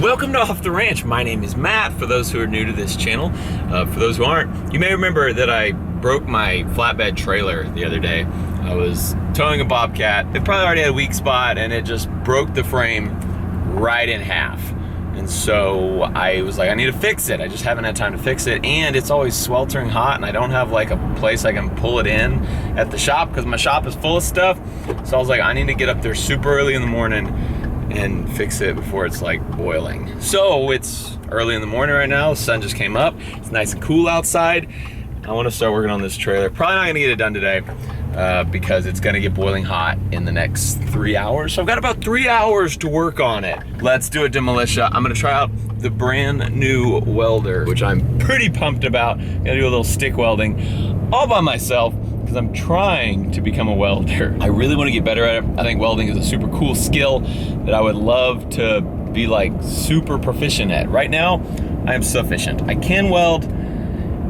Welcome to Off the Ranch. My name is Matt, for those who are new to this channel. For those who aren't, you may remember that I broke my flatbed trailer the other day. I was towing a Bobcat. It probably already had a weak spot and it just broke the frame right in half. And so I was like, I need to fix it. I just haven't had time to fix it. And it's always sweltering hot and I don't have like a place I can pull it in at the shop because my shop is full of stuff. So I was like, I need to get up there super early in the morning and fix it before it's like boiling. So it's early in the morning right now. The sun just came up. It's nice and cool outside. I want to start working on this trailer. Probably not gonna get it done today because it's gonna get boiling hot in the next 3 hours. So I've got about 3 hours to work on it. Let's do it, Demolitia. I'm gonna try out the brand new welder, which I'm pretty pumped about. Gonna do a little stick welding all by myself, because I'm trying to become a welder. I really want to get better at it. I think welding is a super cool skill that I would love to be like super proficient at. Right now, I am sufficient. I can weld,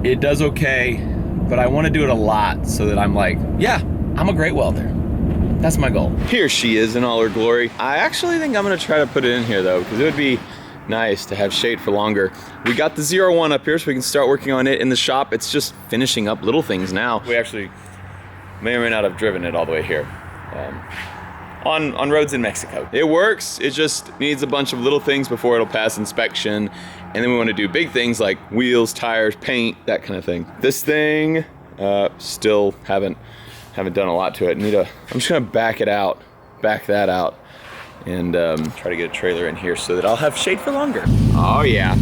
it does okay, but I want to do it a lot so that I'm like, yeah, I'm a great welder. That's my goal. Here she is in all her glory. I actually think I'm gonna try to put it in here though, because it would be nice to have shade for longer. We got the 01 up here so we can start working on it in the shop. It's just finishing up little things now. We actually may or may not have driven it all the way here on roads in Mexico. It works, it just needs a bunch of little things before it'll pass inspection. And then we want to do big things like wheels, tires, paint, that kind of thing. This thing, still haven't done a lot to it. I'm just gonna back that out and try to get a trailer in here so that I'll have shade for longer. Oh yeah,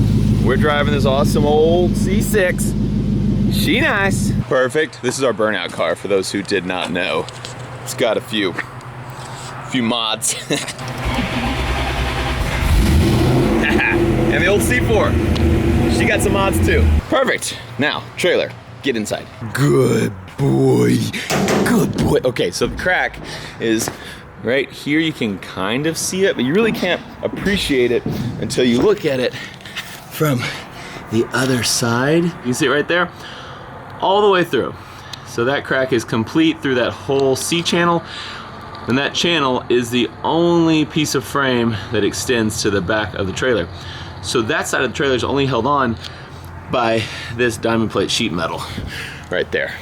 we're driving this awesome old C6. She nice. Perfect. This is our burnout car, for those who did not know. It's got a few mods. And the old C4. She got some mods too. Perfect. Now, trailer, get inside. Good boy. Good boy. Okay, so the crack is right here. You can kind of see it, but you really can't appreciate it until you look at it from the other side. You can see it right there, all the way through. So that crack is complete through that whole C channel, and that channel is the only piece of frame that extends to the back of the trailer. So that side of the trailer is only held on by this diamond plate sheet metal right there.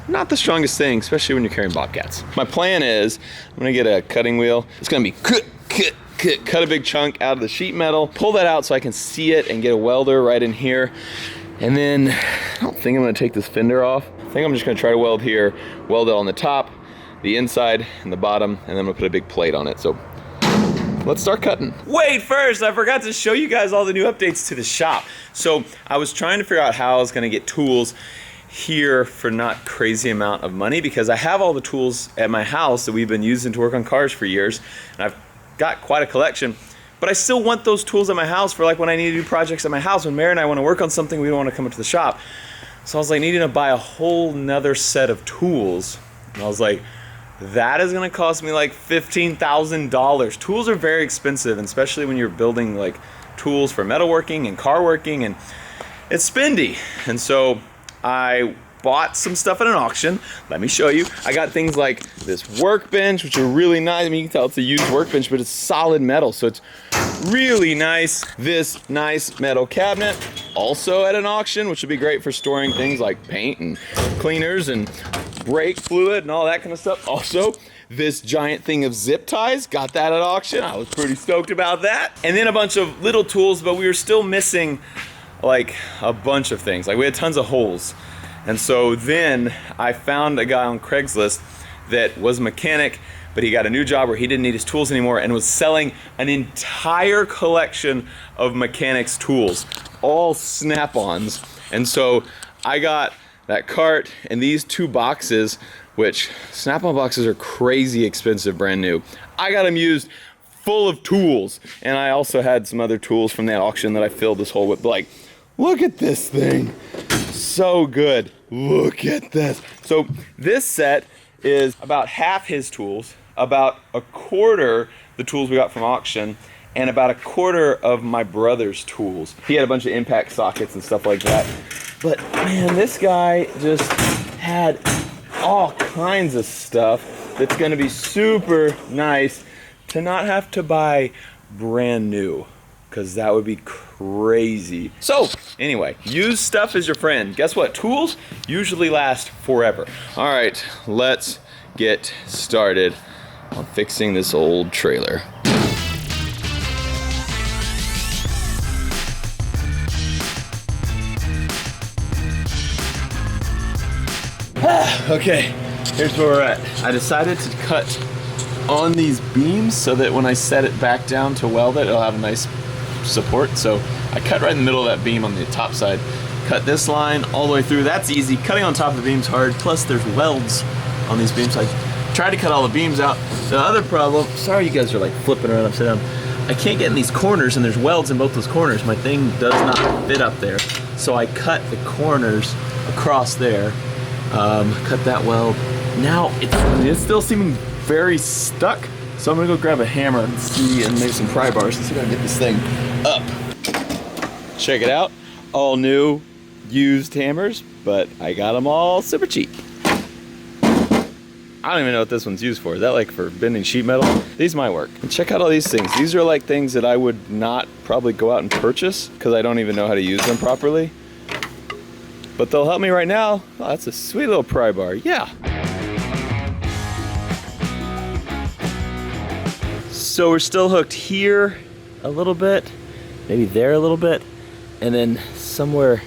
Not the strongest thing, especially when you're carrying Bobcats. My plan is, I'm gonna get a cutting wheel. It's gonna be cut a big chunk out of the sheet metal, pull that out so I can see it and get a welder right in here. And then, I don't think I'm gonna take this fender off. I think I'm just gonna try to weld here, weld it on the top, the inside, and the bottom, and then I'm gonna put a big plate on it. So let's start cutting. Wait, first, I forgot to show you guys all the new updates to the shop. So I was trying to figure out how I was gonna get tools here for not crazy amount of money, because I have all the tools at my house that we've been using to work on cars for years, and I've got quite a collection, but I still want those tools at my house for like when I need to do projects at my house. When Mary and I want to work on something, we don't want to come up to the shop. So I was like needing to buy a whole nother set of tools. And I was like, that is gonna cost me like $15,000. Tools are very expensive, and especially when you're building like tools for metalworking and car working, and it's spendy. And so I bought some stuff at an auction. Let me show you. I got things like this workbench, which are really nice. I mean, you can tell it's a used workbench, but it's solid metal, so it's really nice. This nice metal cabinet, also at an auction, which would be great for storing things like paint and cleaners and brake fluid and all that kind of stuff. Also, this giant thing of zip ties, got that at auction. I was pretty stoked about that. And then a bunch of little tools, but we were still missing like a bunch of things. Like we had tons of holes. And so then I found a guy on Craigslist that was a mechanic, but he got a new job where he didn't need his tools anymore and was selling an entire collection of mechanics tools, all snap-ons. And so I got that cart and these 2 boxes, which snap-on boxes are crazy expensive brand new. I got them used full of tools. And I also had some other tools from that auction that I filled this whole with. Like, look at this thing. So good. Look at this. So this set is about half his tools, about a quarter the tools we got from auction, and about a quarter of my brother's tools. He had a bunch of impact sockets and stuff like that. But man, this guy just had all kinds of stuff that's gonna be super nice to not have to buy brand new. because that would be crazy. So anyway, use stuff as your friend. Guess what? Tools usually last forever. All right, let's get started on fixing this old trailer. Okay, here's where we're at. I decided to cut on these beams so that when I set it back down to weld it, it'll have a nice support. So I cut right in the middle of that beam on the top side. Cut this line all the way through. That's easy. Cutting on top of the beam's hard. Plus there's welds on these beams. So I tried to cut all the beams out. The other problem, sorry you guys are like flipping around upside down. I can't get in these corners and there's welds in both those corners. My thing does not fit up there. So I cut the corners across there. Cut that weld. Now it's still seeming very stuck. So I'm gonna go grab a hammer and see, and maybe some pry bars and see if I can get this thing up. Check it out. All new used hammers, but I got them all super cheap. I don't even know what this one's used for. Is that like for bending sheet metal? These might work. And check out all these things. These are like things that I would not probably go out and purchase because I don't even know how to use them properly. But they'll help me right now. Oh, that's a sweet little pry bar. Yeah. So we're still hooked here a little bit, maybe there a little bit, and then somewhere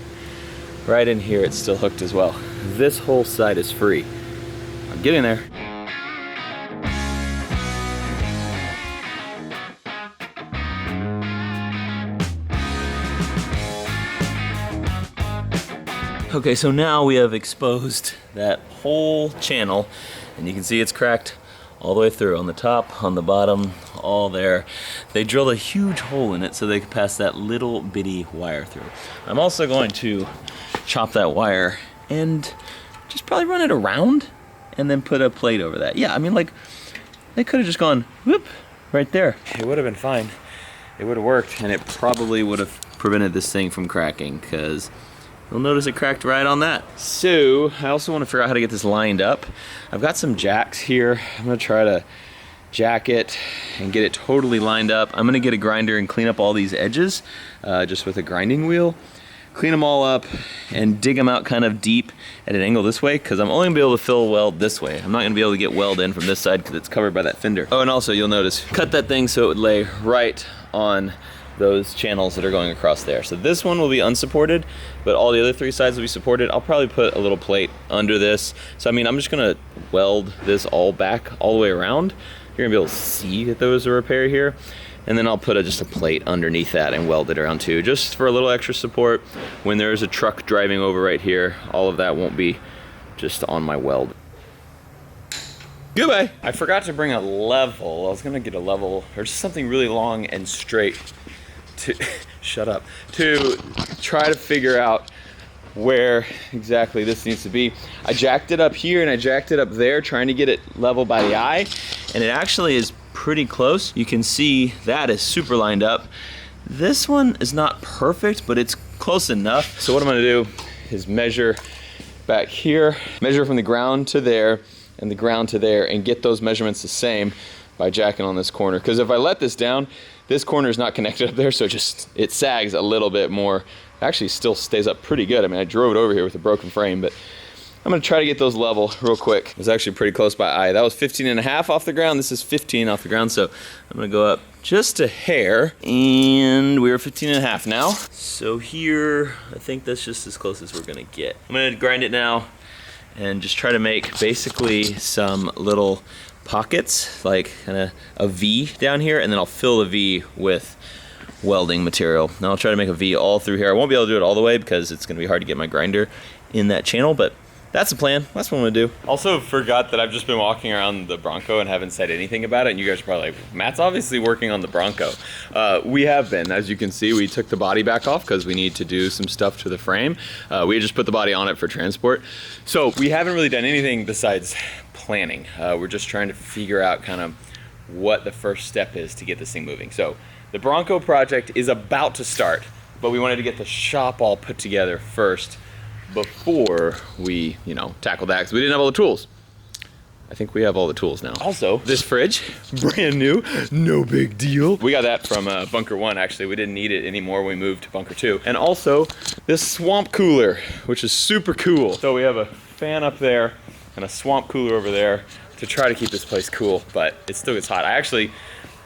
right in here it's still hooked as well. This whole side is free. I'm getting there. Okay, so now we have exposed that whole channel, and you can see it's cracked all the way through, on the top, on the bottom, all there. They drilled a huge hole in it so they could pass that little bitty wire through. I'm also going to chop that wire and just probably run it around and then put a plate over that. Yeah, I mean, like, they could have just gone whoop right there. It would have been fine. It would have worked, and it probably would have prevented this thing from cracking, because you'll notice it cracked right on that. So I also want to figure out how to get this lined up. I've got some jacks here. I'm gonna try to jack it and get it totally lined up. I'm gonna get a grinder and clean up all these edges just with a grinding wheel. Clean them all up and dig them out kind of deep at an angle this way, because I'm only gonna be able to fill weld this way. I'm not gonna be able to get weld in from this side because it's covered by that fender. Oh, and also you'll notice, cut that thing so it would lay right on those channels that are going across there. So this one will be unsupported, but all the other three sides will be supported. I'll probably put a little plate under this. So I mean, I'm just gonna weld this all back all the way around. You're gonna be able to see that there was a repair here. And then I'll put just a plate underneath that and weld it around too, just for a little extra support. When there's a truck driving over right here, all of that won't be just on my weld. Goodbye. I forgot to bring a level. I was gonna get a level, or just something really long and straight to, shut up, to try to figure out where exactly this needs to be. I jacked it up here and I jacked it up there, trying to get it level by the eye, and it actually is pretty close. You can see that is super lined up. This one is not perfect, but it's close enough. So what I'm gonna do is measure back here, measure from the ground to there and the ground to there, and get those measurements the same by jacking on this corner. Because if I let this down, this corner is not connected up there, so it sags a little bit more. It actually still stays up pretty good. I mean, I drove it over here with a broken frame, but I'm gonna try to get those level real quick. It was actually pretty close by eye. That was 15.5 off the ground. This is 15 off the ground, so I'm gonna go up just a hair, and we're 15.5 now. So here, I think that's just as close as we're gonna get. I'm gonna grind it now and just try to make basically some little pockets, like kind of a V down here, and then I'll fill the V with welding material. Now I'll try to make a V all through here. I won't be able to do it all the way because it's gonna be hard to get my grinder in that channel, but that's the plan. That's what I'm gonna do. Also forgot that I've just been walking around the Bronco and haven't said anything about it, and you guys are probably like, Matt's obviously working on the Bronco. We have been. As you can see, we took the body back off because we need to do some stuff to the frame. We just put the body on it for transport. So we haven't really done anything besides planning. We're just trying to figure out kind of what the first step is to get this thing moving. So the Bronco project is about to start, but we wanted to get the shop all put together first before we, tackle that, because we didn't have all the tools. I think we have all the tools now. Also, this fridge, brand new, no big deal. We got that from Bunker 1, actually. We didn't need it anymore when we moved to Bunker 2. And also, this swamp cooler, which is super cool. So we have a fan up there and a swamp cooler over there to try to keep this place cool, but it still gets hot. I actually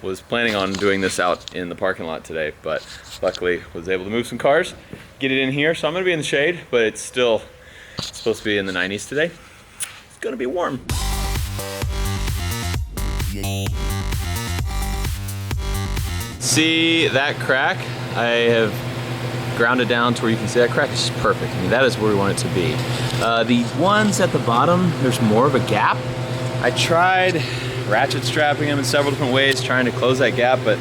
was planning on doing this out in the parking lot today, but luckily was able to move some cars, get it in here. So I'm gonna be in the shade, but it's still supposed to be in the 90s today. It's gonna be warm. See that crack? I have ground it down to where you can see that crack. It's just perfect. I mean, that is where we want it to be. The ones at the bottom, there's more of a gap. I tried ratchet strapping them in several different ways, trying to close that gap, but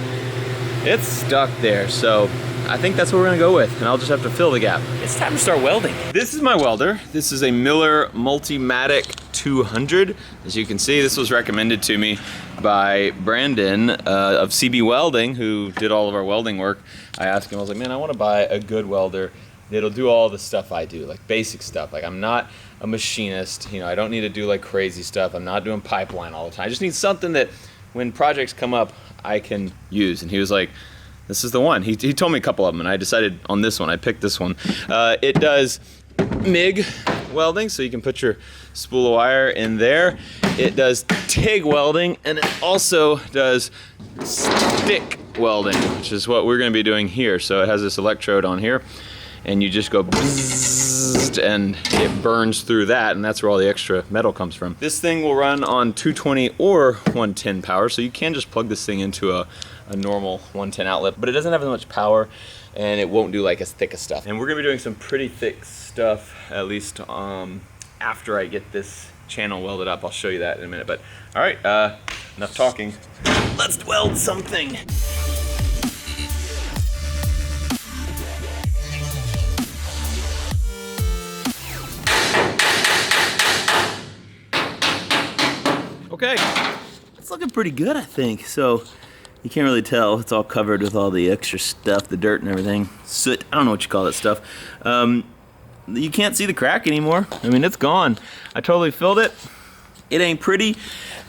it's stuck there. So I think that's what we're gonna go with, and I'll just have to fill the gap. It's time to start welding. This is my welder. This is a Miller Multimatic 200. As you can see, this was recommended to me by Brandon of CB Welding, who did all of our welding work. I asked him, I was like, man, I wanna buy a good welder that'll do all the stuff I do, like basic stuff. Like, I'm not a machinist, you know, I don't need to do like crazy stuff. I'm not doing pipeline all the time. I just need something that when projects come up, I can use. And he was like, this is the one. He told me a couple of them, and I decided on this one. I picked this one. It does Mig Welding, so you can put your spool of wire in there. It does TIG welding, and it also does stick welding, which is what we're gonna be doing here. So it has this electrode on here, and you just go bzzzt, and it burns through that, and that's where all the extra metal comes from. This thing will run on 220 or 110 power, so you can just plug this thing into a normal 110 outlet, but it doesn't have as much power, and it won't do like as thick as stuff. And we're gonna be doing some pretty thick stuff, at least after I get this channel welded up. I'll show you that in a minute, but all right, enough talking. Let's weld something. Okay, it's looking pretty good, I think. So you can't really tell. It's all covered with all the extra stuff, the dirt and everything. Soot, I don't know what you call that stuff. You can't see the crack anymore. I mean, it's gone. I totally filled it. It ain't pretty,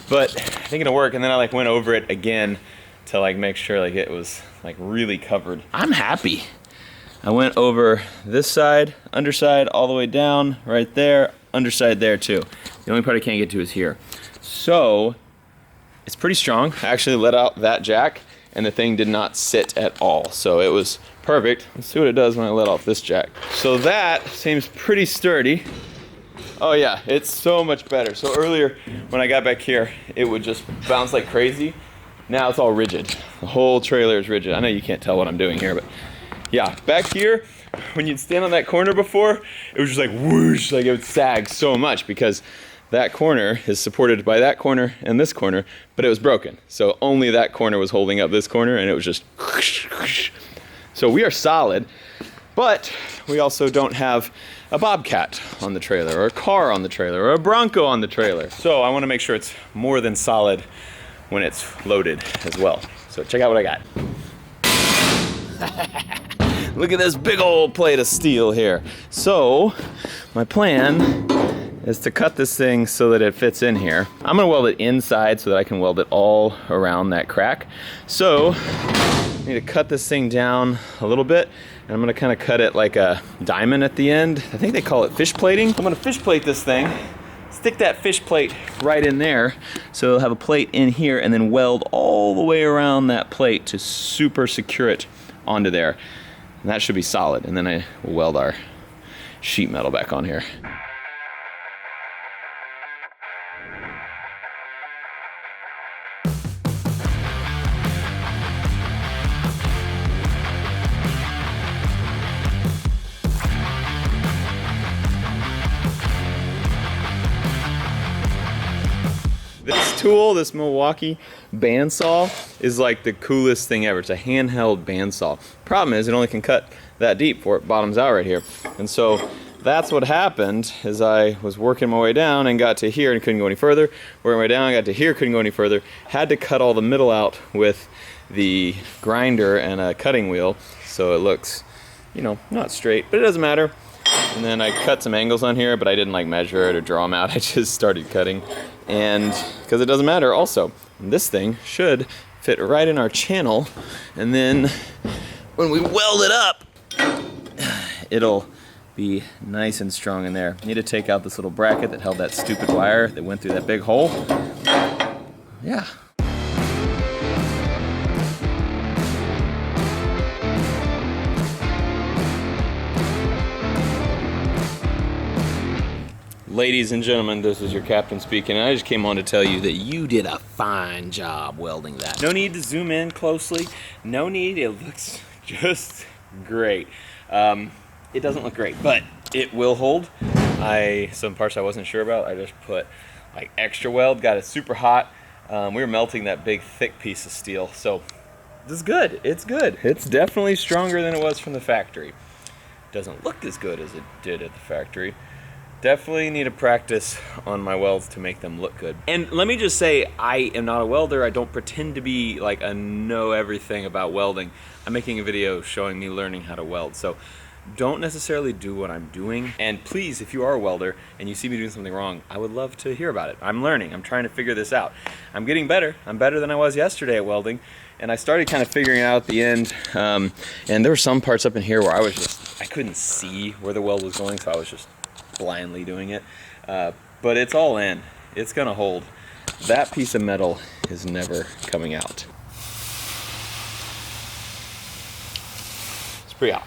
but I think it'll work. And then I like went over it again to like make sure like it was like really covered. I'm happy. I went over this side, underside, all the way down, right there, underside there too. The only part I can't get to is here. So it's pretty strong. I actually let out that jack and the thing did not sit at all. So it was perfect. Let's see what it does when I let off this jack. So that seems pretty sturdy. Oh yeah, it's so much better. So earlier when I got back here, it would just bounce like crazy. Now it's all rigid. The whole trailer is rigid. I know you can't tell what I'm doing here, but yeah, back here, when you'd stand on that corner before, it was just like whoosh, like it would sag so much because that corner is supported by that corner and this corner, but it was broken. So only that corner was holding up this corner, and it was just whoosh, whoosh. So we are solid, but we also don't have a Bobcat on the trailer, or a car on the trailer, or a Bronco on the trailer. So I want to make sure it's more than solid when it's loaded as well. So check out what I got. Look at this big old plate of steel here. So my plan is to cut this thing so that it fits in here. I'm gonna weld it inside so that I can weld it all around that crack. So I need to cut this thing down a little bit, and I'm gonna kind of cut it like a diamond at the end. I think they call it fish plating. I'm gonna fish plate this thing, stick that fish plate right in there, so it'll have a plate in here, and then weld all the way around that plate to super secure it onto there. And that should be solid, and then I will weld our sheet metal back on here. This tool, this Milwaukee Bandsaw, is like the coolest thing ever. It's a handheld bandsaw. Problem is, it only can cut that deep before it bottoms out right here. And so that's what happened, is I was working my way down and got to here and couldn't go any further. Working my way down, got to here, couldn't go any further. Had to cut all the middle out with the grinder and a cutting wheel, so it looks, you know, not straight, but it doesn't matter. And then I cut some angles on here, but I didn't like measure it or draw them out. I just started cutting. And because it doesn't matter also, this thing should fit right in our channel. And then when we weld it up, it'll be nice and strong in there. Need to take out this little bracket that held that stupid wire that went through that big hole. Yeah. Ladies and gentlemen, this is your captain speaking. I just came on to tell you that you did a fine job welding that. No need to zoom in closely. No need, it looks just great. It doesn't look great, but it will hold. Some parts I wasn't sure about, I just put like extra weld, got it super hot. We were melting that big thick piece of steel, so this is good. It's good. It's definitely stronger than it was from the factory. Doesn't look as good as it did at the factory. Definitely need to practice on my welds to make them look good. And let me just say, I am not a welder. I don't pretend to be like a know everything about welding. I'm making a video showing me learning how to weld. So don't necessarily do what I'm doing. And please, if you are a welder and you see me doing something wrong, I would love to hear about it. I'm learning. I'm trying to figure this out. I'm getting better. I'm better than I was yesterday at welding. And I started kind of figuring it out at the end. And there were some parts up in here where I couldn't see where the weld was going, so I was just blindly doing it, but it's all in. It's gonna hold. That piece of metal is never coming out. It's pretty hot.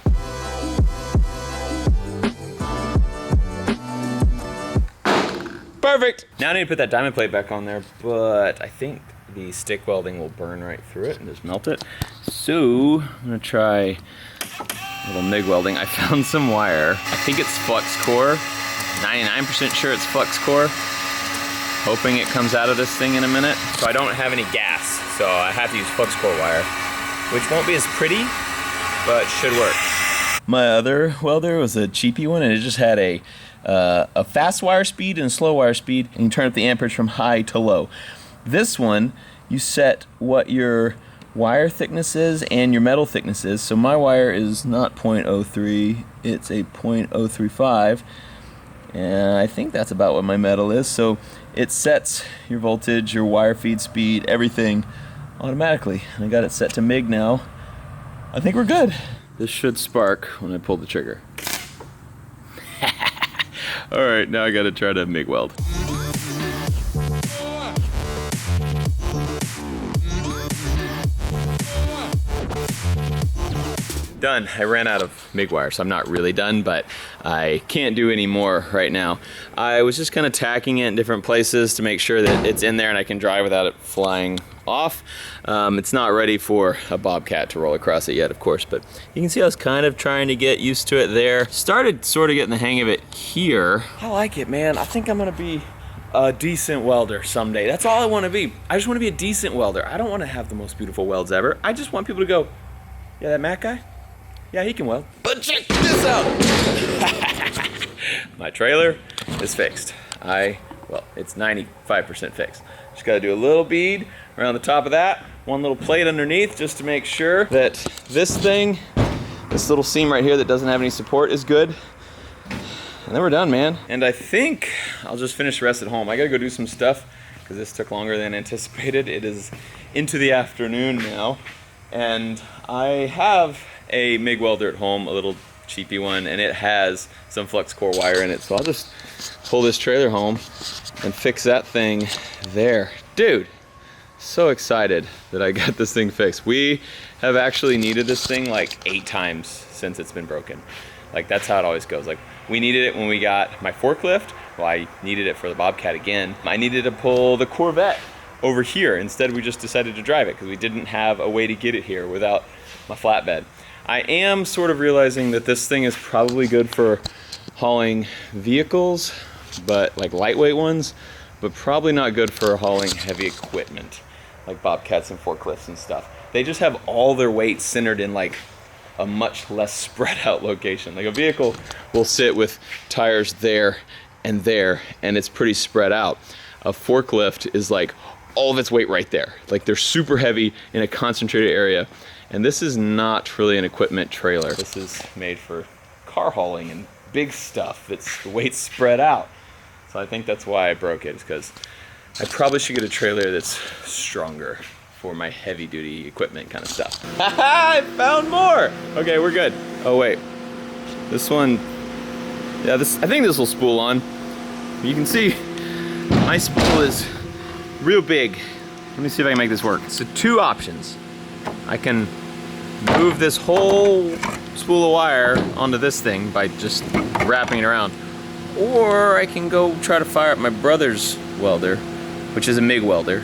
Perfect. Now I need to put that diamond plate back on there, but I think the stick welding will burn right through it and just melt it. So I'm gonna try a little MIG welding. I found some wire. I think it's flux core. 99% sure it's flux core. Hoping it comes out of this thing in a minute. So I don't have any gas, so I have to use flux core wire, which won't be as pretty, but should work. My other welder was a cheapy one, and it just had a fast wire speed and a slow wire speed, and you turn up the amperage from high to low. This one, you set what your wire thickness is and your metal thickness is. So my wire is not 0.03, it's a 0.035. And I think that's about what my metal is. So it sets your voltage, your wire feed speed, everything automatically. And I got it set to MIG now. I think we're good. This should spark when I pull the trigger. All right, now I gotta try to MIG weld. Done. I ran out of MIG wire, so I'm not really done, but I can't do any more right now. I was just kind of tacking it in different places to make sure that it's in there and I can drive without it flying off. It's not ready for a bobcat to roll across it yet, of course, but you can see I was kind of trying to get used to it there. Started sort of getting the hang of it here. I like it, man. I think I'm gonna be a decent welder someday. That's all I want to be. I just want to be a decent welder. I don't want to have the most beautiful welds ever. I just want people to go, yeah, that Matt guy? Yeah, he can weld. But check this out! My trailer is fixed. Well, it's 95% fixed. Just gotta do a little bead around the top of that, one little plate underneath just to make sure that this thing, this little seam right here that doesn't have any support is good. And then we're done, man. And I think I'll just finish the rest at home. I gotta go do some stuff because this took longer than anticipated. It is into the afternoon now. And I have a MIG welder at home, a little cheapy one, and it has some flux core wire in it. So I'll just pull this trailer home and fix that thing there. Dude, so excited that I got this thing fixed. We have actually needed this thing like 8 times since it's been broken. Like that's how it always goes. Like we needed it when we got my forklift. Well, I needed it for the Bobcat again. I needed to pull the Corvette over here. Instead, we just decided to drive it because we didn't have a way to get it here without my flatbed. I am sort of realizing that this thing is probably good for hauling vehicles, but like lightweight ones, but probably not good for hauling heavy equipment, like bobcats and forklifts and stuff. They just have all their weight centered in like a much less spread out location. Like a vehicle will sit with tires there, and it's pretty spread out. A forklift is like all of its weight right there. Like they're super heavy in a concentrated area. And this is not really an equipment trailer. This is made for car hauling and big stuff that's the weight spread out. So I think that's why I broke it, is because I probably should get a trailer that's stronger for my heavy duty equipment kind of stuff. I found more! Okay, we're good. Oh wait, this one, yeah, I think this will spool on. You can see my spool is real big. Let me see if I can make this work. So two options. I can move this whole spool of wire onto this thing by just wrapping it around. Or I can go try to fire up my brother's welder, which is a Mig welder,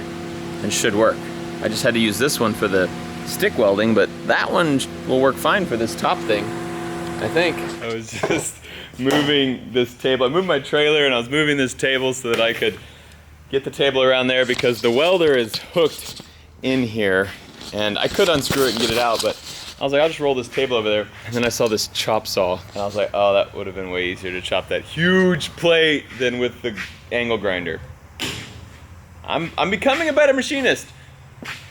and should work. I just had to use this one for the stick welding, but that one will work fine for this top thing, I think. I was just moving this table. I moved my trailer and I was moving this table so that I could get the table around there, because the welder is hooked in here and I could unscrew it and get it out, but I was like, I'll just roll this table over there. And then I saw this chop saw and I was like, oh, that would have been way easier to chop that huge plate than with the angle grinder. I'm becoming a better machinist.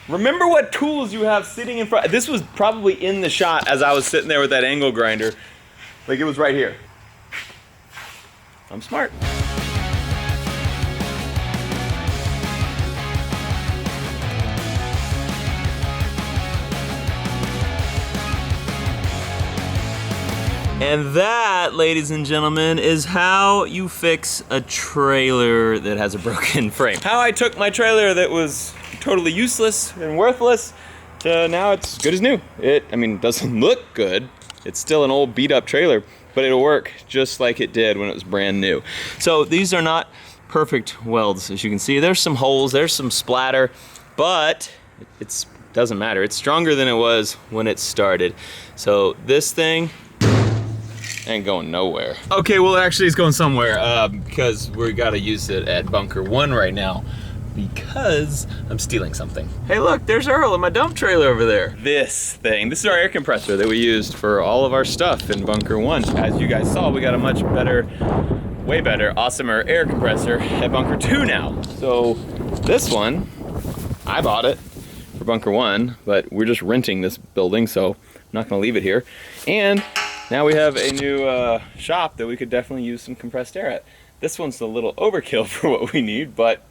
Remember what tools you have sitting in front. This was probably in the shot as I was sitting there with that angle grinder. Like, it was right here. I'm smart. And that, ladies and gentlemen, is how you fix a trailer that has a broken frame. How I took my trailer that was totally useless and worthless to now it's good as new. It doesn't look good. It's still an old beat up trailer, but it'll work just like it did when it was brand new. So these are not perfect welds, as you can see. There's some holes, there's some splatter, but it doesn't matter. It's stronger than it was when it started. So this thing ain't going nowhere. Okay, well actually it's going somewhere because we gotta use it at bunker 1 right now because I'm stealing something. Hey look, there's Earl in my dump trailer over there. This is our air compressor that we used for all of our stuff in bunker 1. As you guys saw, we got a much better, way better, awesomer air compressor at bunker 2 now. So this one, I bought it for bunker 1, but we're just renting this building, so I'm not gonna leave it here. And now we have a new shop that we could definitely use some compressed air at. This one's a little overkill for what we need, but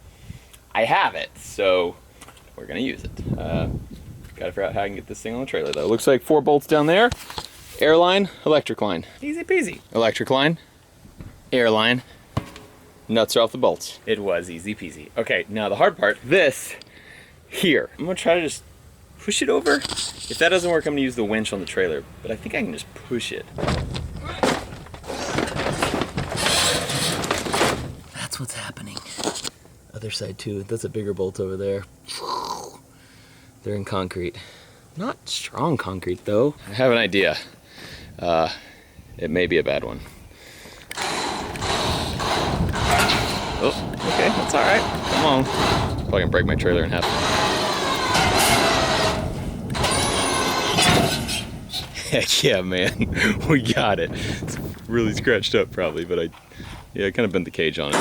I have it, so we're gonna use it. Gotta figure out how I can get this thing on the trailer though. Looks like 4 bolts down there. Air line, electric line. Easy peasy. Electric line, air line, nuts are off the bolts. It was easy peasy. Okay, now the hard part, this here. I'm gonna try to just push it over. If that doesn't work, I'm gonna use the winch on the trailer, but I think I can just push it. That's what's happening. Other side too, that's a bigger bolt over there. They're in concrete. Not strong concrete though. I have an idea. It may be a bad one. Oh, okay, that's all right. Come on. Probably gonna break my trailer in half. Heck yeah, man. We got it. It's really scratched up probably, but I kind of bent the cage on it.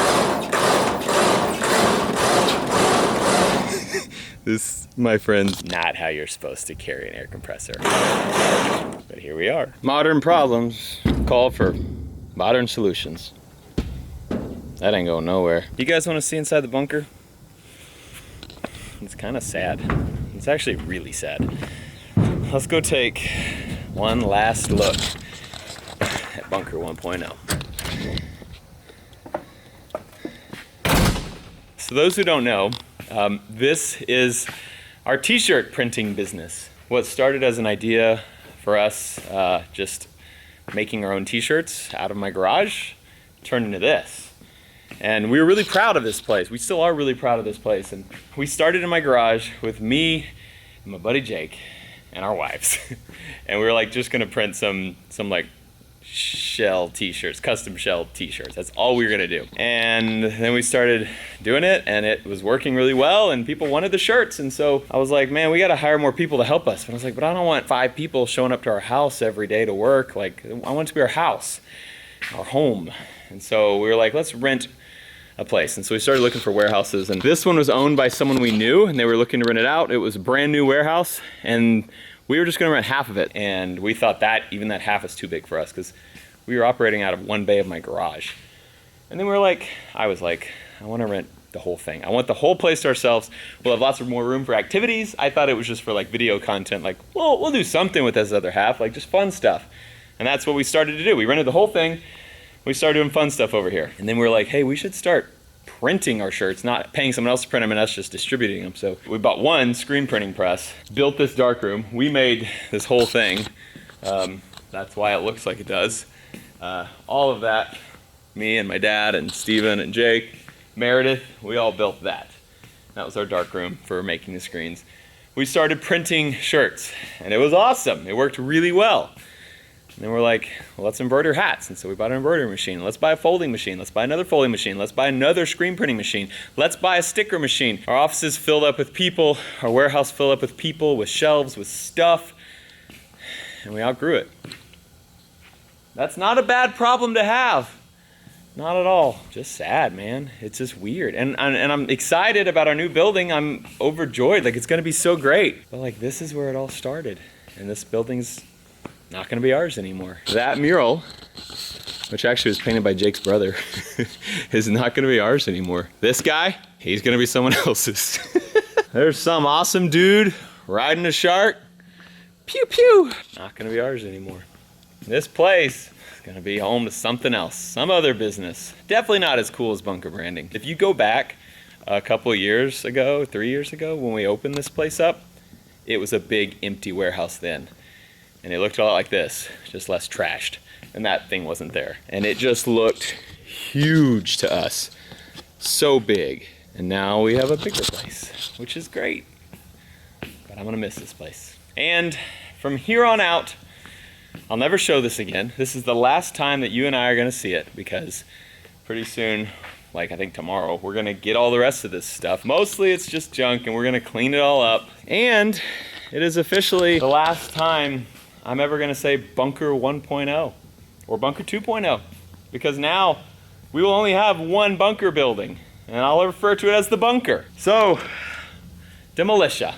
This, my friends, not how you're supposed to carry an air compressor. But here we are. Modern problems call for modern solutions. That ain't going nowhere. You guys want to see inside the bunker? It's kind of sad. It's actually really sad. Let's go take one last look at bunker 1.0. So those who don't know, this is our t-shirt printing business. What started as an idea for us, just making our own t-shirts out of my garage, turned into this. And we were really proud of this place. We still are really proud of this place. And we started in my garage with me and my buddy Jake and our wives. And we were like just gonna print some like shell t-shirts, custom shell t-shirts. That's all we were gonna do. And then we started doing it and it was working really well and people wanted the shirts. And so I was like, man, we gotta hire more people to help us. But I was like, but I don't want 5 people showing up to our house every day to work. Like, I want it to be our house, our home. And so we were like, let's rent a place. And so we started looking for warehouses, and this one was owned by someone we knew and they were looking to rent it out. It was a brand new warehouse and we were just gonna rent half of it. And we thought that even that half is too big for us because We were operating out of one bay of my garage. And then we were like, I was like, I want to rent the whole thing. I want the whole place to ourselves. We'll have lots of more room for activities. I thought it was just for like video content, like, well, we'll do something with this other half, like just fun stuff. And that's what we started to do. We rented the whole thing. We started doing fun stuff over here. And then we were like, hey, we should start printing our shirts, not paying someone else to print them and us just distributing them. So we bought one screen printing press, built this darkroom. We made this whole thing. That's why it looks like it does. All of that, me and my dad and Steven and Jake, Meredith, we all built that. That was our darkroom for making the screens. We started printing shirts and it was awesome. It worked really well. And then we're like, well, let's embroider hats. And so we bought an embroidery machine. Let's buy a folding machine. Let's buy another folding machine. Let's buy another screen printing machine. Let's buy a sticker machine. Our offices filled up with people. Our warehouse filled up with people, with shelves, with stuff. And we outgrew it. That's not a bad problem to have. Not at all. Just sad, man. It's just weird. And I'm excited about our new building. I'm overjoyed. Like, it's going to be so great. But like, this is where it all started. And this building's not gonna be ours anymore. That mural, which actually was painted by Jake's brother, is not gonna be ours anymore. This guy, he's gonna be someone else's. There's some awesome dude riding a shark. Pew pew. Not gonna be ours anymore. This place is gonna be home to something else, some other business. Definitely not as cool as bunker branding. If you go back a couple of years ago, 3 years ago, when we opened this place up, it was a big empty warehouse then. And it looked a lot like this, just less trashed. And that thing wasn't there. And it just looked huge to us. So big. And now we have a bigger place, which is great. But I'm gonna miss this place. And from here on out, I'll never show this again. This is the last time that you and I are gonna see it, because pretty soon, like I think tomorrow, we're gonna get all the rest of this stuff. Mostly it's just junk and we're gonna clean it all up. And it is officially the last time I'm ever gonna say Bunker 1.0 or Bunker 2.0, because now we will only have one bunker building and I'll refer to it as the bunker. So, Demolitia,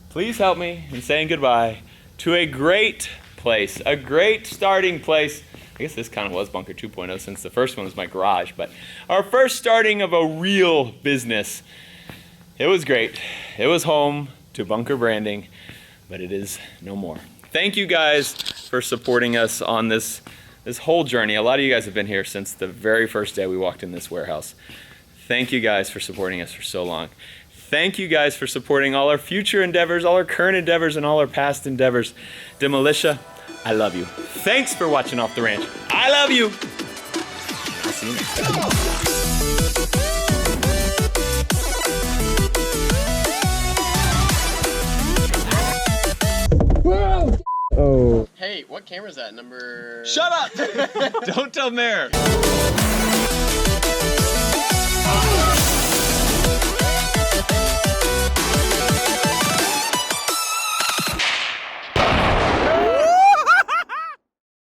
please help me in saying goodbye to a great place, a great starting place. I guess this kind of was Bunker 2.0 since the first one was my garage, but our first starting of a real business. It was great. It was home to bunker branding, but it is no more. Thank you guys for supporting us on this whole journey. A lot of you guys have been here since the very first day we walked in this warehouse. Thank you guys for supporting us for so long. Thank you guys for supporting all our future endeavors, all our current endeavors, and all our past endeavors. Demolitia, I love you. Thanks for watching Off the Ranch. I love you. I'll see you next time. Oh. Hey, what camera is that? Number... Shut up! Don't tell Mayor.